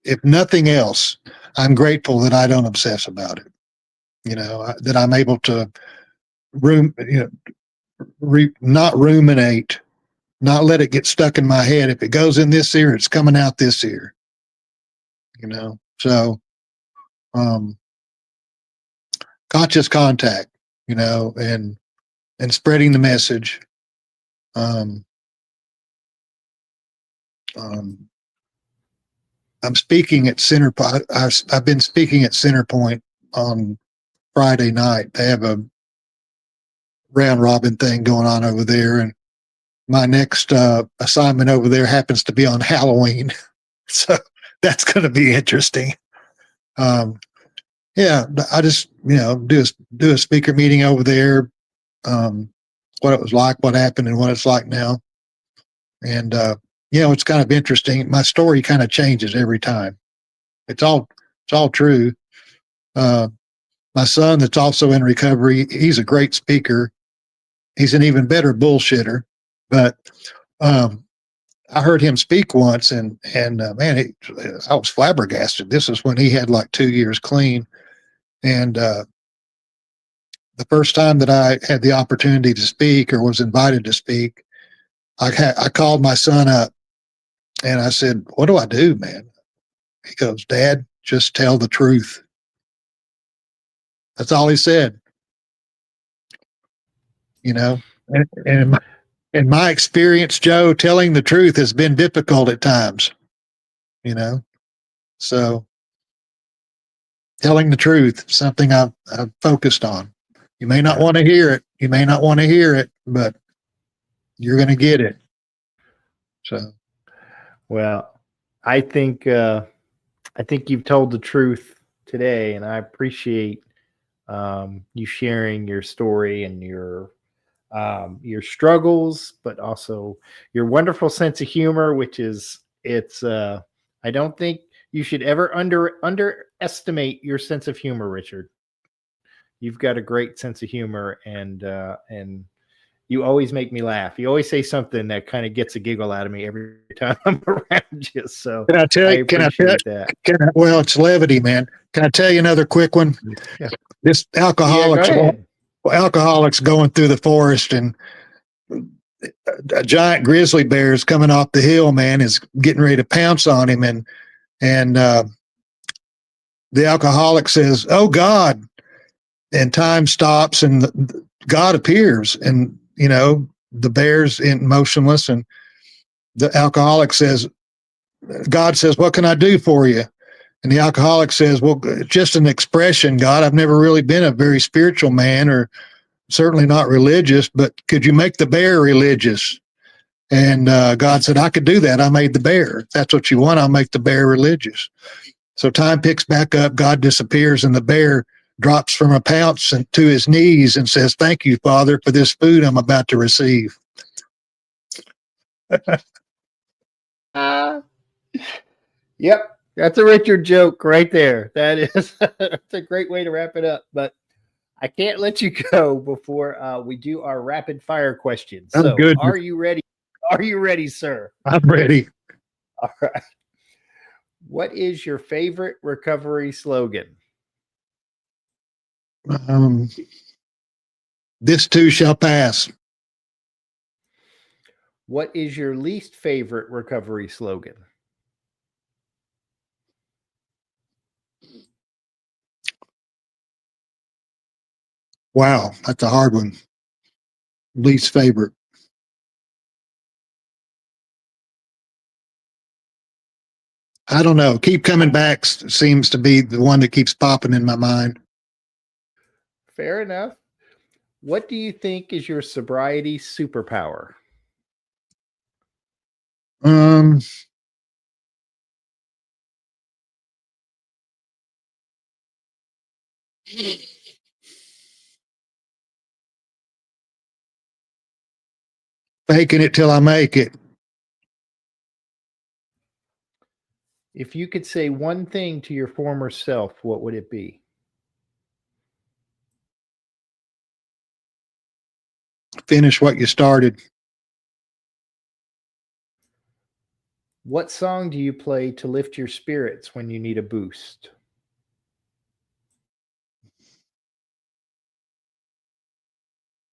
if nothing else, I'm grateful that I don't obsess about it. That I'm able to not ruminate, not let it get stuck in my head. If it goes in this ear, it's coming out this ear. So, um, conscious contact. and spreading the message. Um, um, I'm speaking at Centerpoint. I've been speaking at Centerpoint on Friday night. They have a round robin thing going on over there, and my next assignment over there happens to be on Halloween, so that's going to be interesting. Yeah, I just do a speaker meeting over there. What it was like, what happened, and what it's like now, and it's kind of interesting. My story kind of changes every time. It's all true. Uh, my son, that's also in recovery, he's a great speaker. He's an even better bullshitter, but um, I heard him speak once, and man, I was flabbergasted. This is when he had like 2 years clean, and the first time that I had the opportunity to speak or was invited to speak, I called my son up and I said, "What do I do, man?" He goes, "Dad, just tell the truth." That's all he said. And in my experience, Joe, telling the truth has been difficult at times. You know, so telling the truth, something I've focused on. You may not want to hear it. You may not want to hear it, but you're going to get it. So, Well, I think you've told the truth today, and I appreciate you sharing your story and your struggles, but also your wonderful sense of humor, which is it's. I don't think you should ever underestimate your sense of humor, Richard. You've got a great sense of humor, and you always make me laugh. You always say something that kind of gets a giggle out of me every time I'm around you. So can I tell I you? appreciate that. Well, it's levity, man. Can I tell you another quick one? Yeah. This Yeah, go ahead. alcoholics going through the forest, and a giant grizzly bear is coming off the hill. Man is getting ready to pounce on him, and the alcoholic says, "Oh God!" And time stops, and God appears, and the bear's motionless, and the alcoholic says, "God says, what can I do for you?" And the alcoholic says, "Well, just an expression, God. I've never really been a very spiritual man, or certainly not religious, but could you make the bear religious?" And God said, "I could do that. I made the bear. If that's what you want, I'll make the bear religious." So time picks back up. God disappears, and the bear drops from a pounce to his knees and says, "Thank you, Father, for this food I'm about to receive." Uh, yep. That's a Richard joke right there. That is that's a great way to wrap it up. But I can't let you go before we do our rapid fire questions. Oh, So, good. are you ready? Are you ready, sir? I'm ready. All right. What is your favorite recovery slogan? Um, this too shall pass. What is your least favorite recovery slogan? Wow, that's a hard one. Least favorite. I don't know. Keep coming back seems to be the one that keeps popping in my mind. Fair enough. What do you think is your sobriety superpower? Um, faking it till I make it. If you could say one thing to your former self, what would it be? Finish what you started. What song do you play to lift your spirits when you need a boost?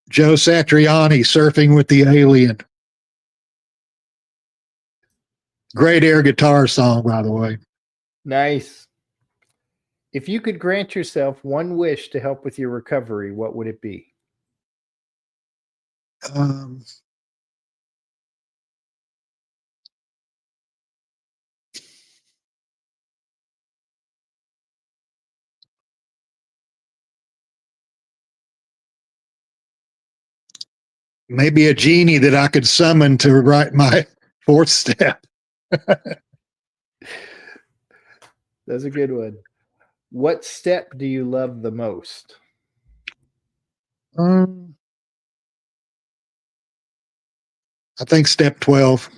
Joe Satriani, Surfing with the Alien. Great air guitar song, by the way. Nice. If you could grant yourself one wish to help with your recovery, what would it be? Um, Maybe a genie that I could summon to write my fourth step. That's a good one. What step do you love the most? Um, I think step 12.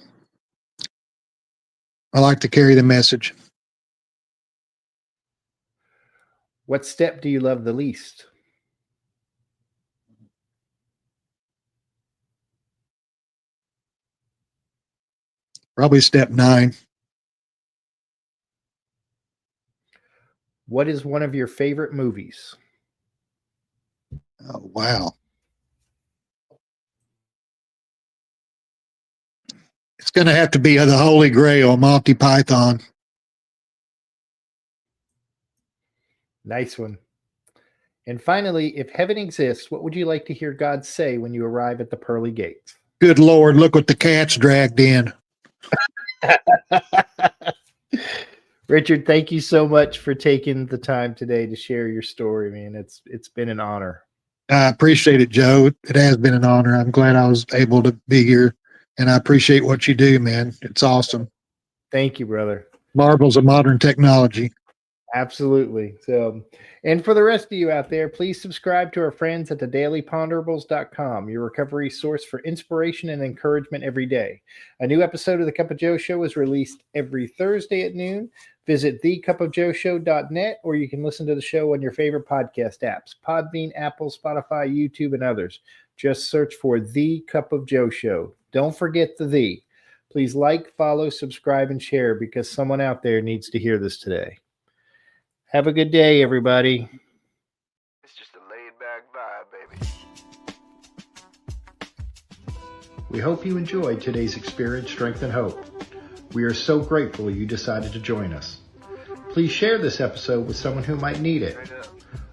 I like to carry the message. What step do you love the least? Probably step 9. What is one of your favorite movies? Oh, wow. It's going to have to be the Holy Grail, Monty Python. Nice one. And finally, if heaven exists, what would you like to hear God say when you arrive at the pearly gates? Good Lord, look what the cat's dragged in. Richard, thank you so much for taking the time today to share your story, man. It's been an honor. I appreciate it, Joe. It has been an honor. I'm glad I was able to be here, and I appreciate what you do, man. It's awesome. Thank you, brother. Marvels of modern technology. Absolutely. So, and for the rest of you out there, please subscribe to our friends at thedailyponderables.com, your recovery source for inspiration and encouragement every day. A new episode of The Cup of Joe Show is released every Thursday at noon. Visit thecupofjoeshow.net, or you can listen to the show on your favorite podcast apps, Podbean, Apple, Spotify, YouTube, and others. Just search for The Cup of Joe Show. Don't forget the "the." Please like, follow, subscribe, and share because someone out there needs to hear this today. Have a good day, everybody. It's just a laid-back vibe, baby. We hope you enjoyed today's Experience, Strength, and Hope. We are so grateful you decided to join us. Please share this episode with someone who might need it.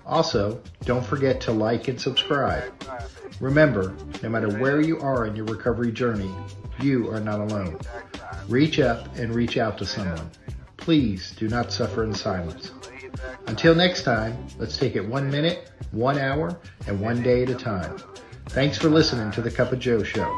Also, don't forget to like and subscribe. Remember, no matter where you are in your recovery journey, you are not alone. Reach up and reach out to someone. Please do not suffer in silence. Until next time, let's take it 1 minute, 1 hour, and 1 day at a time. Thanks for listening to The Cup of Joe Show.